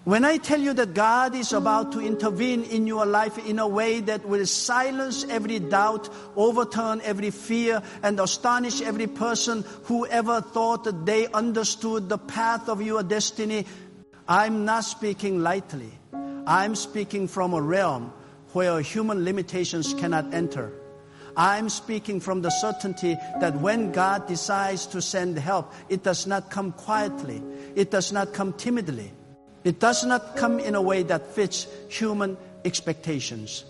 When I tell you that God is about to intervene in your life in a way that will silence every doubt, overturn every fear, and astonish every person who ever thought that they understood the path of your destiny, I'm not speaking lightly. I'm speaking from a realm where human limitations cannot enter. I'm speaking from the certainty that when God decides to send help, it does not come quietly. It does not come timidly. It does not come in a way that fits human expectations.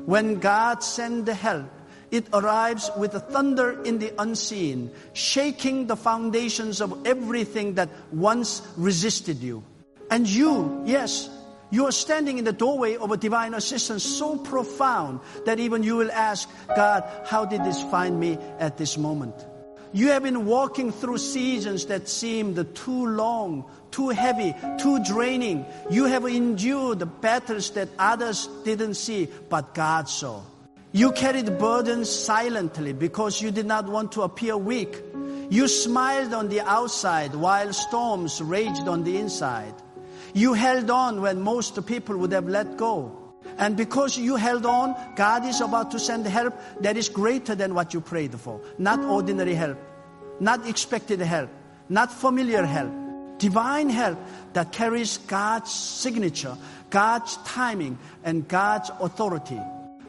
When God sends the help, it arrives with a thunder in the unseen, shaking the foundations of everything that once resisted you. And you, yes, you are standing in the doorway of a divine assistance so profound that even you will ask, God, how did this find me at this moment? You have been walking through seasons that seemed too long, too heavy, too draining. You have endured battles that others didn't see, but God saw. You carried burdens silently because you did not want to appear weak. You smiled on the outside while storms raged on the inside. You held on when most people would have let go. And because you held on, God is about to send help that is greater than what you prayed for. Not ordinary help, not expected help, not familiar help. Divine help that carries God's signature, God's timing, and God's authority.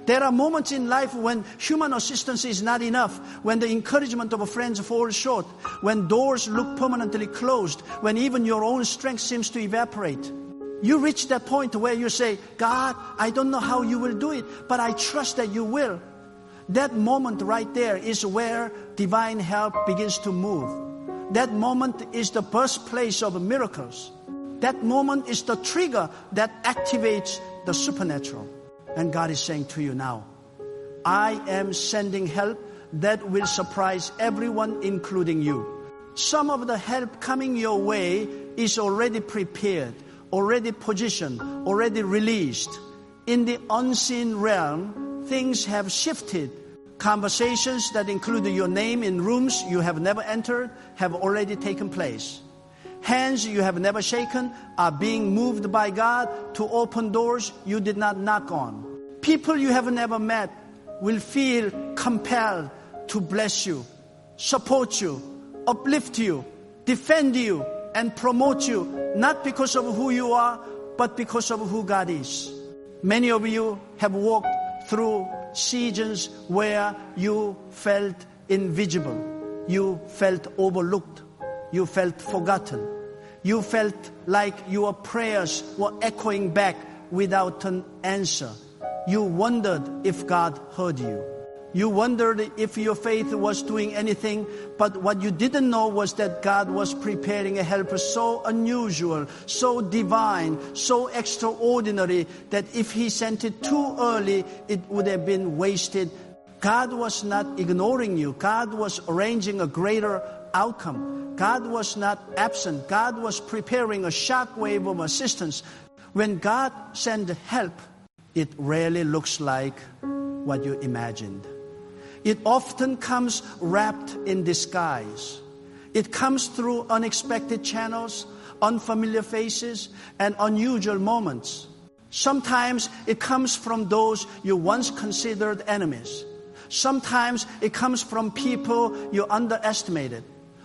There are moments in life when human assistance is not enough, when the encouragement of friends falls short, when doors look permanently closed, when even your own strength seems to evaporate. You reach that point where you say, God, I don't know how you will do it, but I trust that you will. That moment right there is where divine help begins to move. That moment is the birthplace of miracles. That moment is the trigger that activates the supernatural. And God is saying to you now, I am sending help that will surprise everyone, including you. Some of the help coming your way is already prepared, already positioned, already released. In the unseen realm, things have shifted. Conversations that include your name in rooms you have never entered have already taken place. Hands you have never shaken are being moved by God to open doors you did not knock on. People you have never met will feel compelled to bless you, support you, uplift you, defend you, and promote you, not because of who you are, but because of who God is. Many of you have walked through seasons where you felt invisible, you felt overlooked, you felt forgotten, you felt like your prayers were echoing back without an answer. You wondered if God heard you. You wondered if your faith was doing anything, but what you didn't know was that God was preparing a helper so unusual, so divine, so extraordinary, that if He sent it too early, it would have been wasted. God was not ignoring you. God was arranging a greater outcome. God was not absent. God was preparing a shockwave of assistance. When God sends help, it rarely looks like what you imagined. It often comes wrapped in disguise. It comes through unexpected channels, unfamiliar faces, and unusual moments. Sometimes it comes from those you once considered enemies. Sometimes it comes from people you underestimated.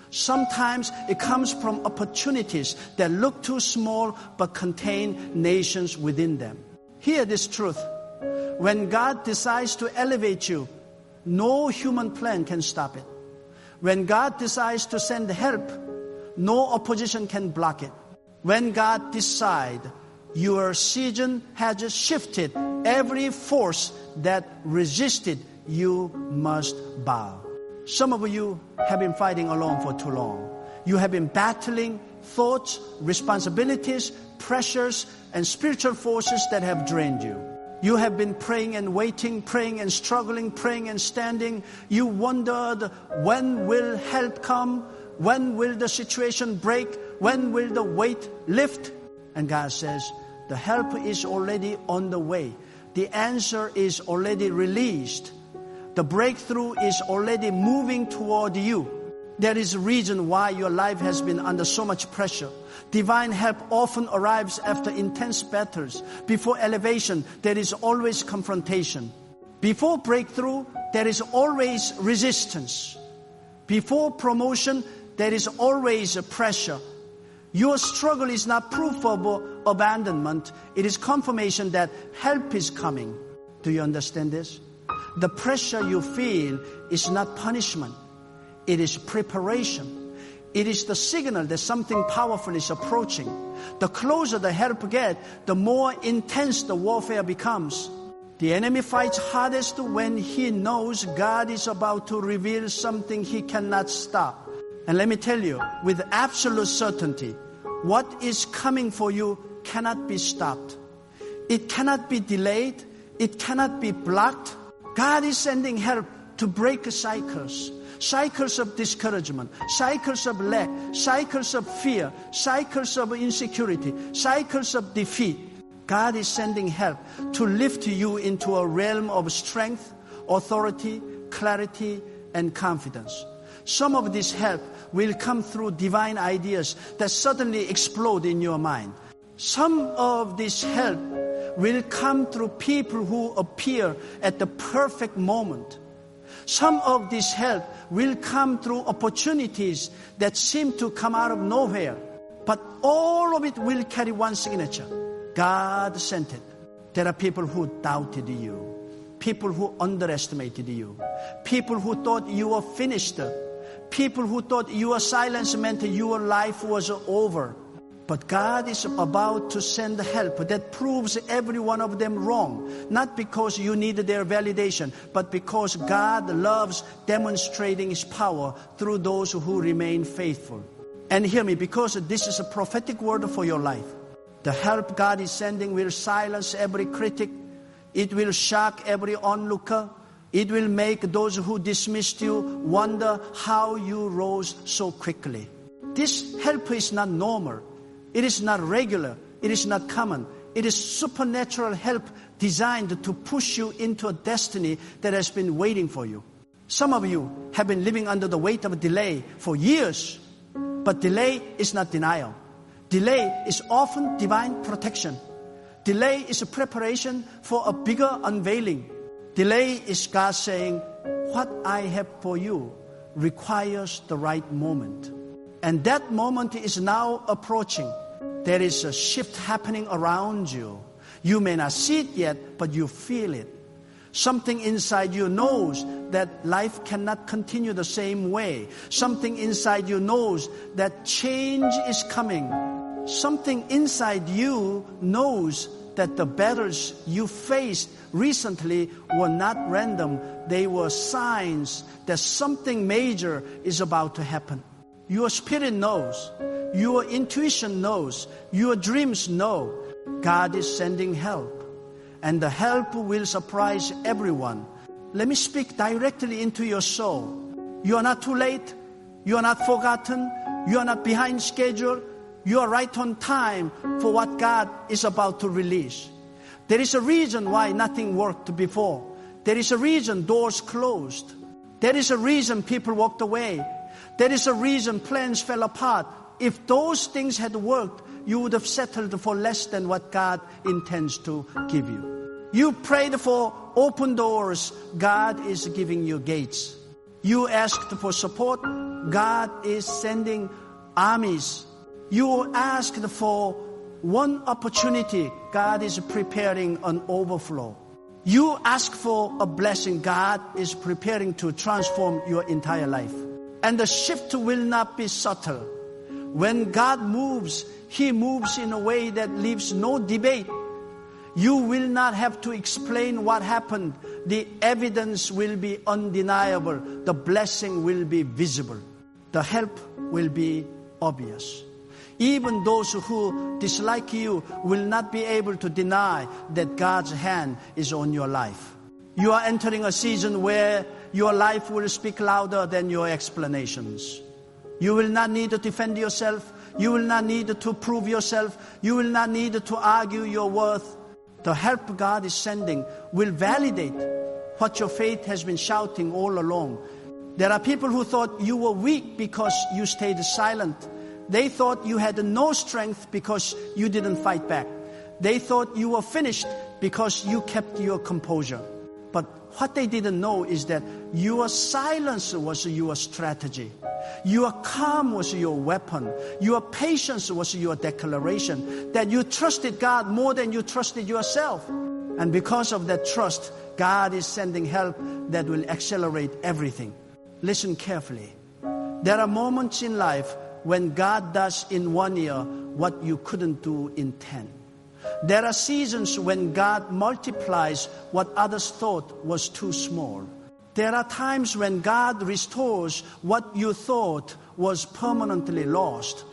Sometimes it comes from opportunities that look too small but contain nations within them. Hear this truth. When God decides to elevate you, no human plan can stop it. When God decides to send help, no opposition can block it. When God decides, your season has shifted. Every force that resisted you must bow. Some of you have been fighting alone for too long. You have been battling thoughts, responsibilities, pressures, and spiritual forces that have drained you. You have been praying and waiting, praying and struggling, praying and standing. You wondered, when will help come? When will the situation break? When will the weight lift? And God says, the help is already on the way. The answer is already released. The breakthrough is already moving toward you. There is a reason why your life has been under so much pressure. Divine help often arrives after intense battles. Before elevation, there is always confrontation. Before breakthrough, there is always resistance. Before promotion, there is always pressure. Your struggle is not proof of abandonment. It is confirmation that help is coming. Do you understand this? The pressure you feel is not punishment. It is preparation. It is the signal that something powerful is approaching. The closer the help gets, the more intense the warfare becomes. The enemy fights hardest when he knows God is about to reveal something he cannot stop. And let me tell you, with absolute certainty, what is coming for you cannot be stopped. It cannot be delayed. It cannot be blocked. God is sending help to break cycles. Cycles of discouragement, cycles of lack, cycles of fear, cycles of insecurity, cycles of defeat. God is sending help to lift you into a realm of strength, authority, clarity, and confidence. Some of this help will come through divine ideas that suddenly explode in your mind. Some of this help will come through people who appear at the perfect moment. Some of this help will come through opportunities that seem to come out of nowhere. But all of it will carry one signature. God sent it. There are people who doubted you. People who underestimated you. People who thought you were finished. People who thought your silence meant your life was over. But God is about to send help that proves every one of them wrong. Not because you need their validation, but because God loves demonstrating His power through those who remain faithful. And hear me, because this is a prophetic word for your life. The help God is sending will silence every critic. It will shock every onlooker. It will make those who dismissed you wonder how you rose so quickly. This help is not normal. It is not regular. It is not common. It is supernatural help designed to push you into a destiny that has been waiting for you. Some of you have been living under the weight of delay for years. But delay is not denial. Delay is often divine protection. Delay is a preparation for a bigger unveiling. Delay is God saying, what I have for you requires the right moment. And that moment is now approaching. There is a shift happening around you. You may not see it yet, but you feel it. Something inside you knows that life cannot continue the same way. Something inside you knows that change is coming. Something inside you knows that the battles you faced recently were not random. They were signs that something major is about to happen. Your spirit knows. Your intuition knows. Your dreams know. God is sending help. And the help will surprise everyone. Let me speak directly into your soul. You are not too late. You are not forgotten. You are not behind schedule. You are right on time for what God is about to release. There is a reason why nothing worked before. There is a reason doors closed. There is a reason people walked away. There is a reason plans fell apart. If those things had worked, you would have settled for less than what God intends to give you. You prayed for open doors. God is giving you gates. You asked for support. God is sending armies. You asked for one opportunity. God is preparing an overflow. You ask for a blessing. God is preparing to transform your entire life. And the shift will not be subtle. When God moves, He moves in a way that leaves no debate. You will not have to explain what happened. The evidence will be undeniable. The blessing will be visible. The help will be obvious. Even those who dislike you will not be able to deny that God's hand is on your life. You are entering a season where your life will speak louder than your explanations. You will not need to defend yourself. You will not need to prove yourself. You will not need to argue your worth. The help God is sending will validate what your faith has been shouting all along. There are people who thought you were weak because you stayed silent. They thought you had no strength because you didn't fight back. They thought you were finished because you kept your composure. But what they didn't know is that your silence was your strategy. Your calm was your weapon. Your patience was your declaration. That you trusted God more than you trusted yourself. And because of that trust, God is sending help that will accelerate everything. Listen carefully. There are moments in life when God does in 1 year what you couldn't do in 10. There are seasons when God multiplies what others thought was too small. There are times when God restores what you thought was permanently lost.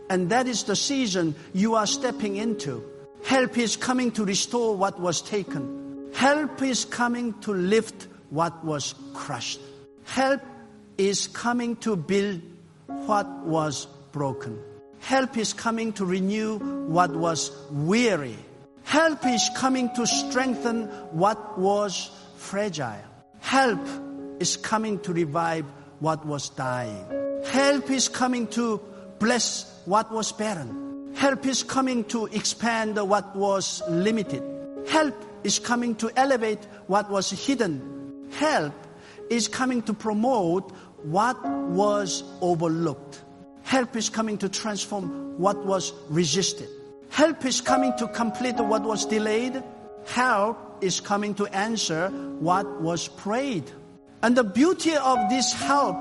And that is the season you are stepping into. Help is coming to restore what was taken. Help is coming to lift what was crushed. Help is coming to build what was broken. Help is coming to renew what was weary. Help is coming to strengthen what was fragile. Help is coming to revive what was dying. Help is coming to bless what was barren. Help is coming to expand what was limited. Help is coming to elevate what was hidden. Help is coming to promote what was overlooked. Help is coming to transform what was resisted. Help is coming to complete what was delayed. Help is coming to answer what was prayed. And the beauty of this help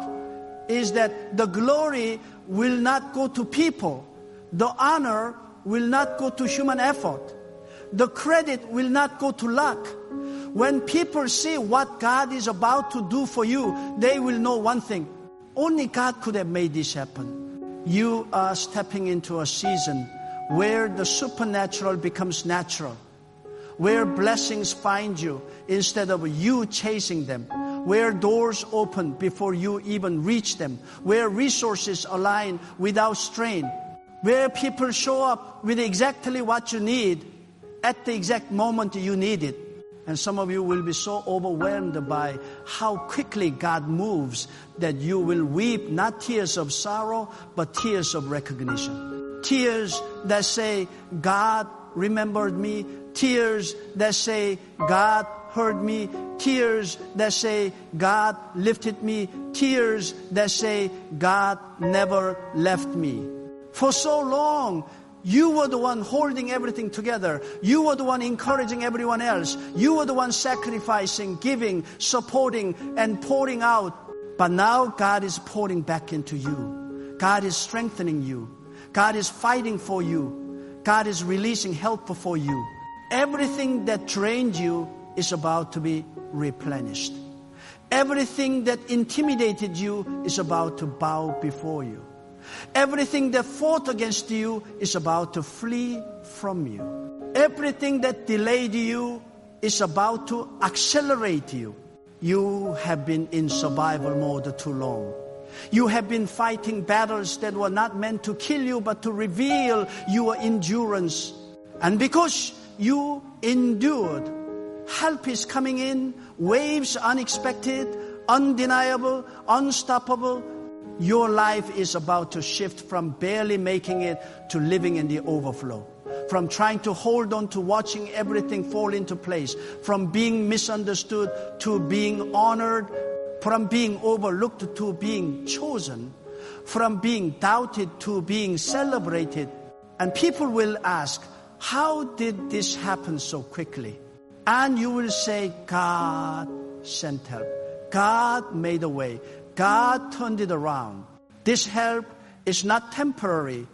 is that the glory will not go to people. The honor will not go to human effort. The credit will not go to luck. When people see what God is about to do for you, they will know one thing. Only God could have made this happen. You are stepping into a season where the supernatural becomes natural, where blessings find you instead of you chasing them, where doors open before you even reach them, where resources align without strain, where people show up with exactly what you need at the exact moment you need it. And some of you will be so overwhelmed by how quickly God moves that you will weep not tears of sorrow, but tears of recognition. Tears that say, God remembered me. Tears that say, God heard me. Tears that say, God lifted me. Tears that say, God never left me. For so long, you were the one holding everything together. You were the one encouraging everyone else. You were the one sacrificing, giving, supporting, and pouring out. But now God is pouring back into you. God is strengthening you. God is fighting for you. God is releasing help for you. Everything that drained you is about to be replenished. Everything that intimidated you is about to bow before you. Everything that fought against you is about to flee from you. Everything that delayed you is about to accelerate you. You have been in survival mode too long. You have been fighting battles that were not meant to kill you, but to reveal your endurance. And because you endured, help is coming in, waves unexpected, undeniable, unstoppable. Your life is about to shift from barely making it to living in the overflow. From trying to hold on to watching everything fall into place. From being misunderstood to being honored. From being overlooked to being chosen. From being doubted to being celebrated. And people will ask, how did this happen so quickly? And you will say, God sent help. God made a way. God turned it around. This help is not temporary.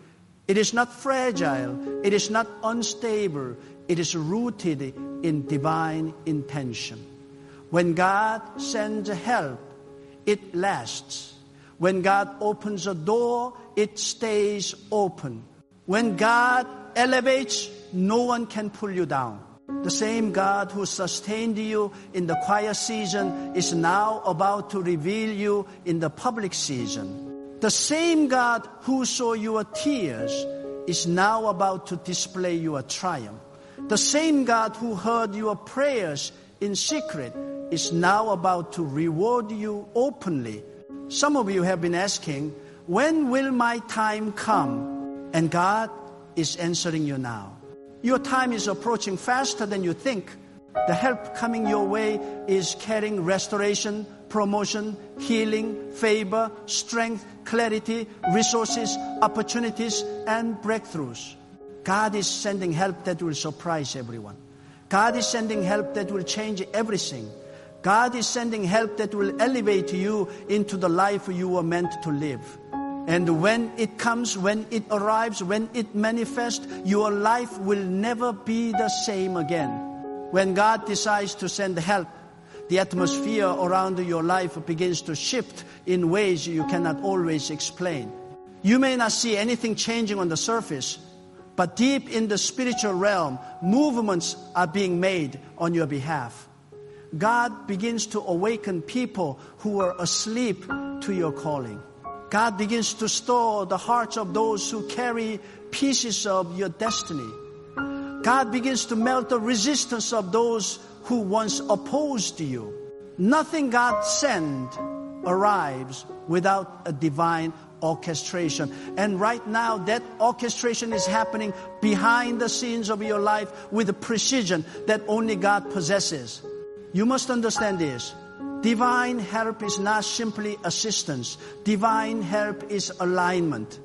It is not fragile. It is not unstable. It is rooted in divine intention. When God sends help, it lasts. When God opens a door, it stays open. When God elevates, no one can pull you down. The same God who sustained you in the quiet season is now about to reveal you in the public season. The same God who saw your tears is now about to display your triumph. The same God who heard your prayers in secret is now about to reward you openly. Some of you have been asking, when will my time come? And God is answering you now. Your time is approaching faster than you think. The help coming your way is carrying restoration, promotion, healing, favor, strength, clarity, resources, opportunities, and breakthroughs. God is sending help that will surprise everyone. God is sending help that will change everything. God is sending help that will elevate you into the life you were meant to live. And when it comes, when it arrives, when it manifests, your life will never be the same again. When God decides to send help, the atmosphere around your life begins to shift in ways you cannot always explain. You may not see anything changing on the surface, but deep in the spiritual realm, movements are being made on your behalf. God begins to awaken people who are asleep to your calling. God begins to stir the hearts of those who carry pieces of your destiny. God begins to melt the resistance of those who once opposed you. Nothing God sent arrives without a divine orchestration. And right now, that orchestration is happening behind the scenes of your life with a precision that only God possesses. You must understand this. Divine help is not simply assistance. Divine help is alignment.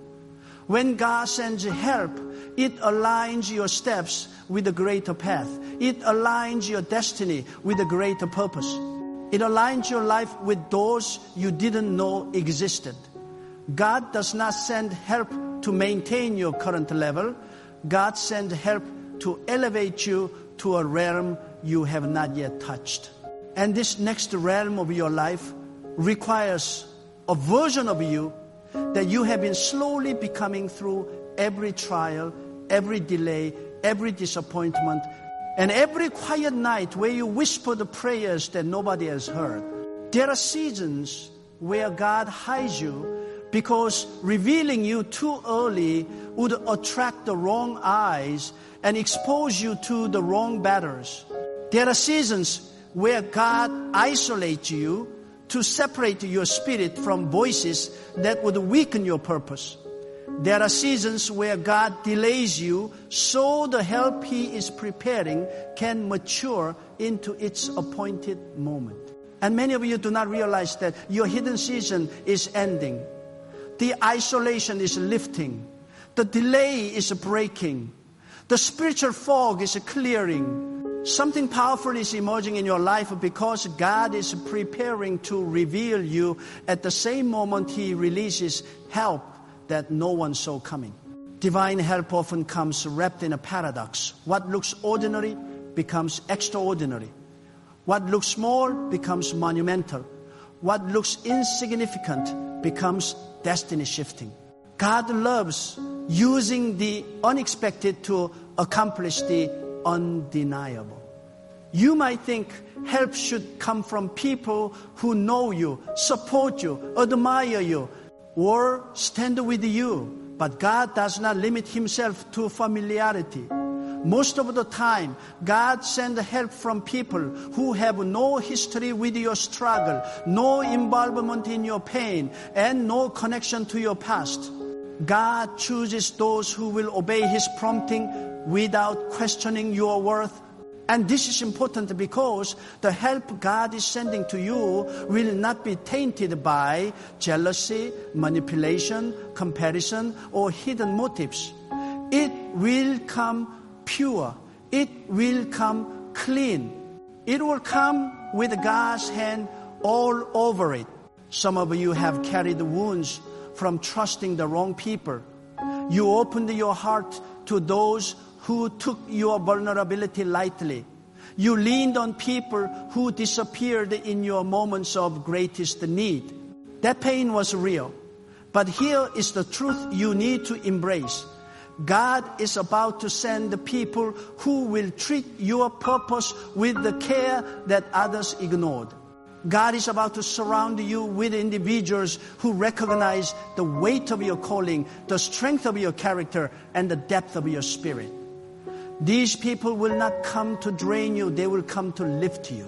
When God sends help, it aligns your steps with a greater path. It aligns your destiny with a greater purpose. It aligns your life with doors you didn't know existed. God does not send help to maintain your current level. God sends help to elevate you to a realm you have not yet touched. And this next realm of your life requires a version of you that you have been slowly becoming through every trial, every delay, every disappointment, and every quiet night where you whisper the prayers that nobody has heard. There are seasons where God hides you because revealing you too early would attract the wrong eyes and expose you to the wrong batters. There are seasons where God isolates you to separate your spirit from voices that would weaken your purpose. There are seasons where God delays you so the help He is preparing can mature into its appointed moment. And many of you do not realize that your hidden season is ending. The isolation is lifting. The delay is breaking. The spiritual fog is clearing. Something powerful is emerging in your life because God is preparing to reveal you at the same moment He releases help that no one saw coming. Divine help often comes wrapped in a paradox. What looks ordinary becomes extraordinary. What looks small becomes monumental. What looks insignificant becomes destiny shifting. God loves using the unexpected to accomplish the undeniable. You might think help should come from people who know you, support you, admire you, or stand with you. But God does not limit Himself to familiarity. Most of the time, God sends help from people who have no history with your struggle, no involvement in your pain, and no connection to your past. God chooses those who will obey His prompting without questioning your worth. And this is important because the help God is sending to you will not be tainted by jealousy, manipulation, comparison, or hidden motives. It will come pure. It will come clean. It will come with God's hand all over it. Some of you have carried wounds from trusting the wrong people. You opened your heart to those who took your vulnerability lightly. You leaned on people who disappeared in your moments of greatest need. That pain was real. But here is the truth you need to embrace. God is about to send the people who will treat your purpose with the care that others ignored. God is about to surround you with individuals who recognize the weight of your calling, the strength of your character, and the depth of your spirit. These people will not come to drain you. They will come to lift you.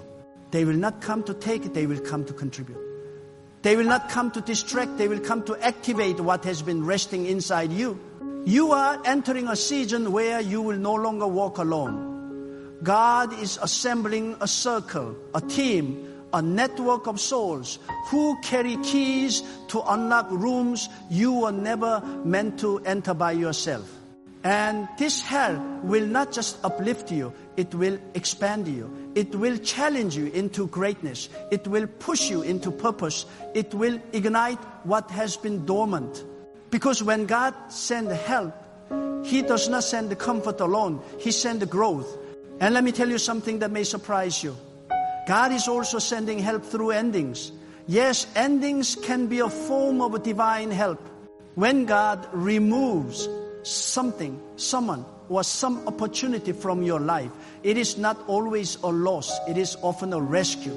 They will not come to take, they will come to contribute. They will not come to distract. They will come to activate what has been resting inside you. You are entering a season where you will no longer walk alone. God is assembling a circle, a team, a network of souls who carry keys to unlock rooms you were never meant to enter by yourself. And this help will not just uplift you, it will expand you. It will challenge you into greatness. It will push you into purpose. It will ignite what has been dormant. Because when God sends help, He does not send the comfort alone. He sends the growth. And let me tell you something that may surprise you. God is also sending help through endings. Yes, endings can be a form of divine help. When God removes something, someone, or some opportunity from your life, it is not always a loss. It is often a rescue.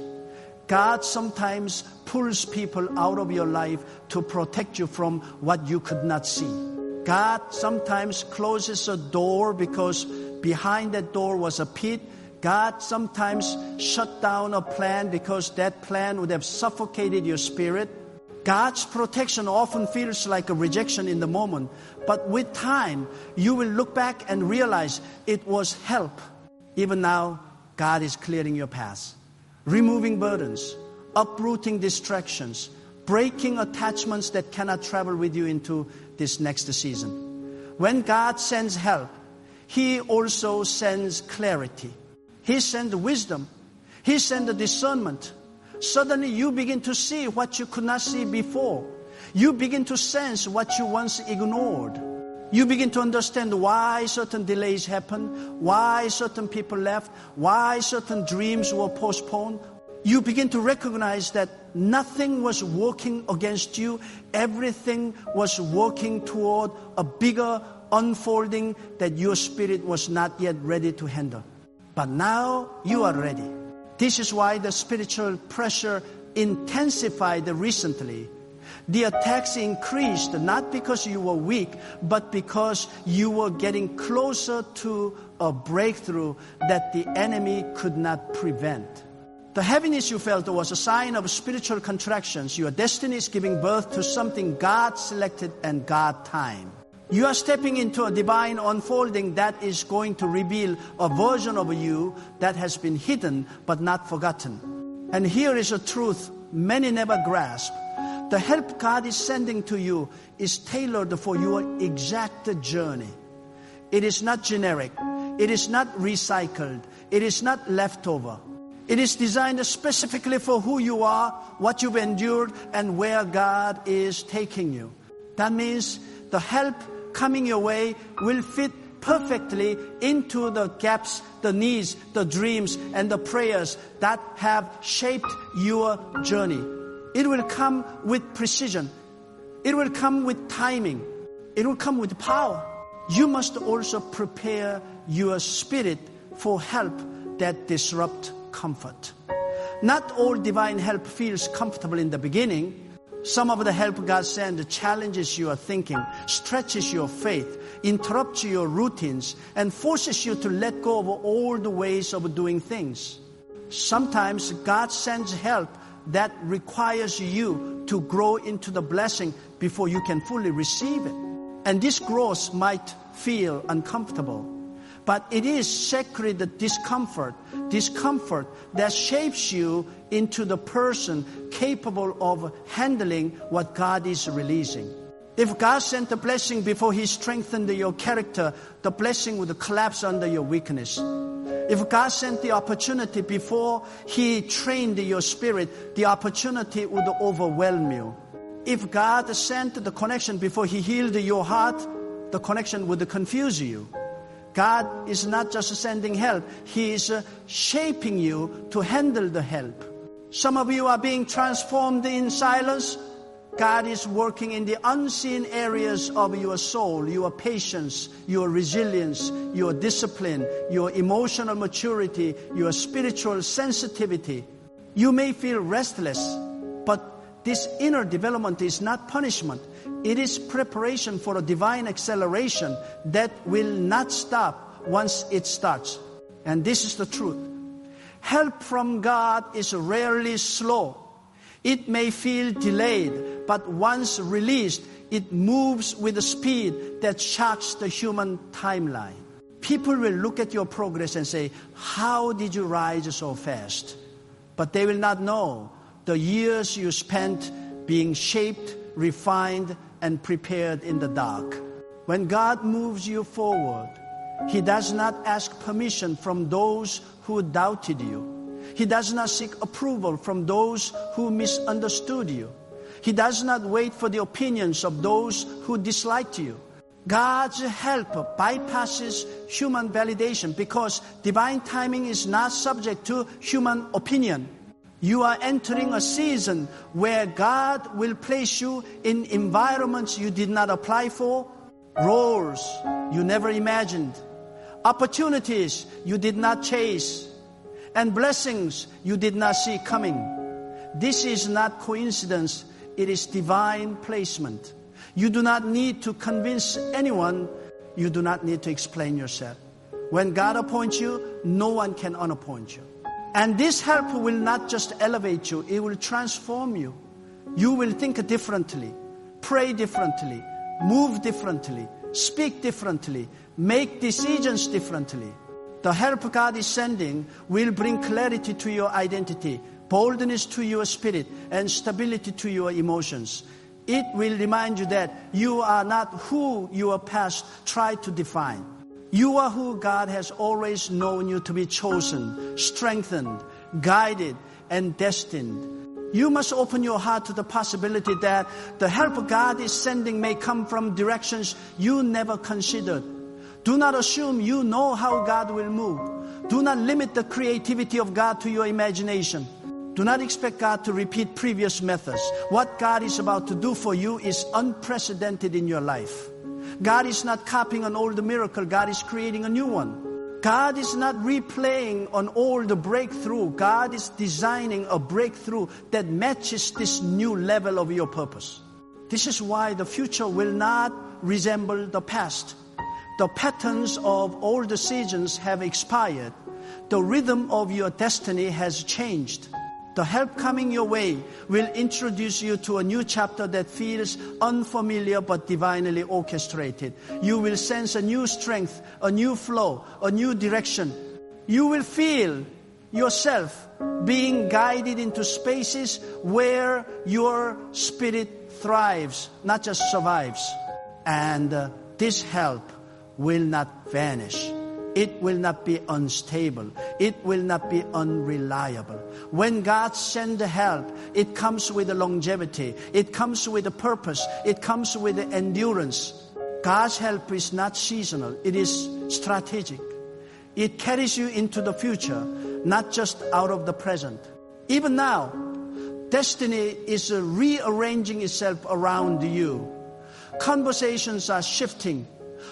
God sometimes pulls people out of your life to protect you from what you could not see. God sometimes closes a door because behind that door was a pit. God sometimes shut down a plan because that plan would have suffocated your spirit. God's protection often feels like a rejection in the moment, but with time, you will look back and realize it was help. Even now, God is clearing your path, removing burdens, uprooting distractions, breaking attachments that cannot travel with you into this next season. When God sends help, He also sends clarity. He sends wisdom. He sends discernment. Suddenly you begin to see what you could not see before. You begin to sense what you once ignored. You begin to understand why certain delays happen, why certain people left, why certain dreams were postponed. You begin to recognize that nothing was working against you. Everything was working toward a bigger unfolding that your spirit was not yet ready to handle. But now you are ready. This is why the spiritual pressure intensified recently. The attacks increased not because you were weak, but because you were getting closer to a breakthrough that the enemy could not prevent. The heaviness you felt was a sign of spiritual contractions. Your destiny is giving birth to something God selected and God timed. You are stepping into a divine unfolding that is going to reveal a version of you that has been hidden but not forgotten. And here is a truth many never grasp. The help God is sending to you is tailored for your exact journey. It is not generic. It is not recycled. It is not leftover. It is designed specifically for who you are, what you've endured, and where God is taking you. That means the help coming your way will fit perfectly into the gaps, the needs, the dreams, and the prayers that have shaped your journey. It will come with precision. It will come with timing. It will come with power. You must also prepare your spirit for help that disrupts comfort. Not all divine help feels comfortable in the beginning. Some of the help God sends challenges your thinking, stretches your faith, interrupts your routines, and forces you to let go of all the ways of doing things. Sometimes God sends help that requires you to grow into the blessing before you can fully receive it. And this growth might feel uncomfortable, but it is sacred discomfort that shapes you into the person capable of handling what God is releasing. If God sent the blessing before He strengthened your character, the blessing would collapse under your weakness. If God sent the opportunity before He trained your spirit, the opportunity would overwhelm you. If God sent the connection before He healed your heart, the connection would confuse you. God is not just sending help. He is shaping you to handle the help. Some of you are being transformed in silence. God is working in the unseen areas of your soul, your patience, your resilience, your discipline, your emotional maturity, your spiritual sensitivity. You may feel restless, but this inner development is not punishment. It is preparation for a divine acceleration that will not stop once it starts. And this is the truth. Help from God is rarely slow. It may feel delayed, but once released, it moves with a speed that shocks the human timeline. People will look at your progress and say, how did you rise so fast? But they will not know the years you spent being shaped, refined, and prepared in the dark. When God moves you forward, He does not ask permission from those who doubted you. He does not seek approval from those who misunderstood you. He does not wait for the opinions of those who disliked you. God's help bypasses human validation because divine timing is not subject to human opinion. You are entering a season where God will place you in environments you did not apply for, roles you never imagined, opportunities you did not chase, and blessings you did not see coming. This is not coincidence, it is divine placement. You do not need to convince anyone. You do not need to explain yourself. When God appoints you, no one can unappoint you. And this help will not just elevate you, it will transform you. You will think differently, pray differently, move differently, speak differently, make decisions differently. The help God is sending will bring clarity to your identity, boldness to your spirit, and stability to your emotions. It will remind you that you are not who your past tried to define. You are who God has always known you to be, chosen, strengthened, guided, and destined. You must open your heart to the possibility that the help God is sending may come from directions you never considered. Do not assume you know how God will move. Do not limit the creativity of God to your imagination. Do not expect God to repeat previous methods. What God is about to do for you is unprecedented in your life. God is not copying an old miracle. God is creating a new one. God is not replaying an old breakthrough. God is designing a breakthrough that matches this new level of your purpose. This is why the future will not resemble the past. The patterns of all the seasons have expired. The rhythm of your destiny has changed. The help coming your way will introduce you to a new chapter that feels unfamiliar but divinely orchestrated. You will sense a new strength, a new flow, a new direction. You will feel yourself being guided into spaces where your spirit thrives, not just survives. And this help will not vanish. It will not be unstable. It will not be unreliable. When God sends the help, it comes with a longevity. It comes with a purpose. It comes with endurance. God's help is not seasonal. It is strategic. It carries you into the future, not just out of the present. Even now, destiny is rearranging itself around you. Conversations are shifting.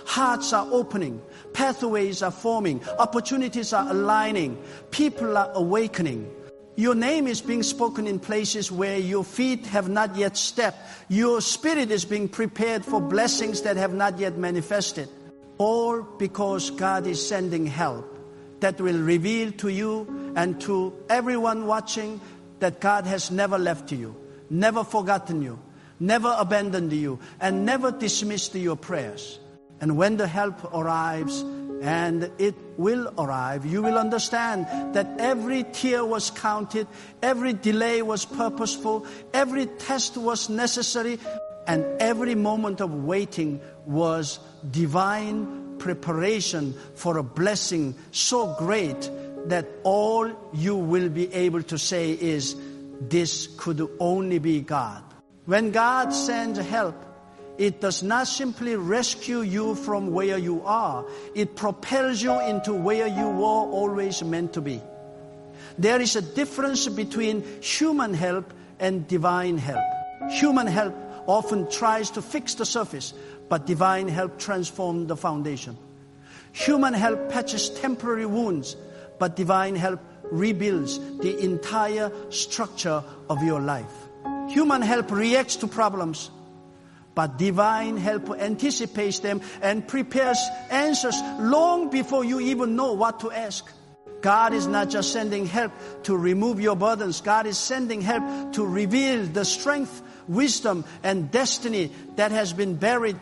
Hearts are opening. Pathways are forming. Opportunities are aligning. People are awakening. Your name is being spoken in places where your feet have not yet stepped. Your spirit is being prepared for blessings that have not yet manifested. All because God is sending help that will reveal to you and to everyone watching that God has never left you, never forgotten you, never abandoned you, and never dismissed your prayers. And when the help arrives, and it will arrive, you will understand that every tear was counted, every delay was purposeful, every test was necessary, and every moment of waiting was divine preparation for a blessing so great that all you will be able to say is, this could only be God. When God sends help, it does not simply rescue you from where you are. It propels you into where you were always meant to be. There is a difference between human help and divine help. Human help often tries to fix the surface, but divine help transforms the foundation. Human help patches temporary wounds, but divine help rebuilds the entire structure of your life. Human help reacts to problems, but divine help anticipates them and prepares answers long before you even know what to ask. God is not just sending help to remove your burdens. God is sending help to reveal the strength, wisdom, and destiny that has been buried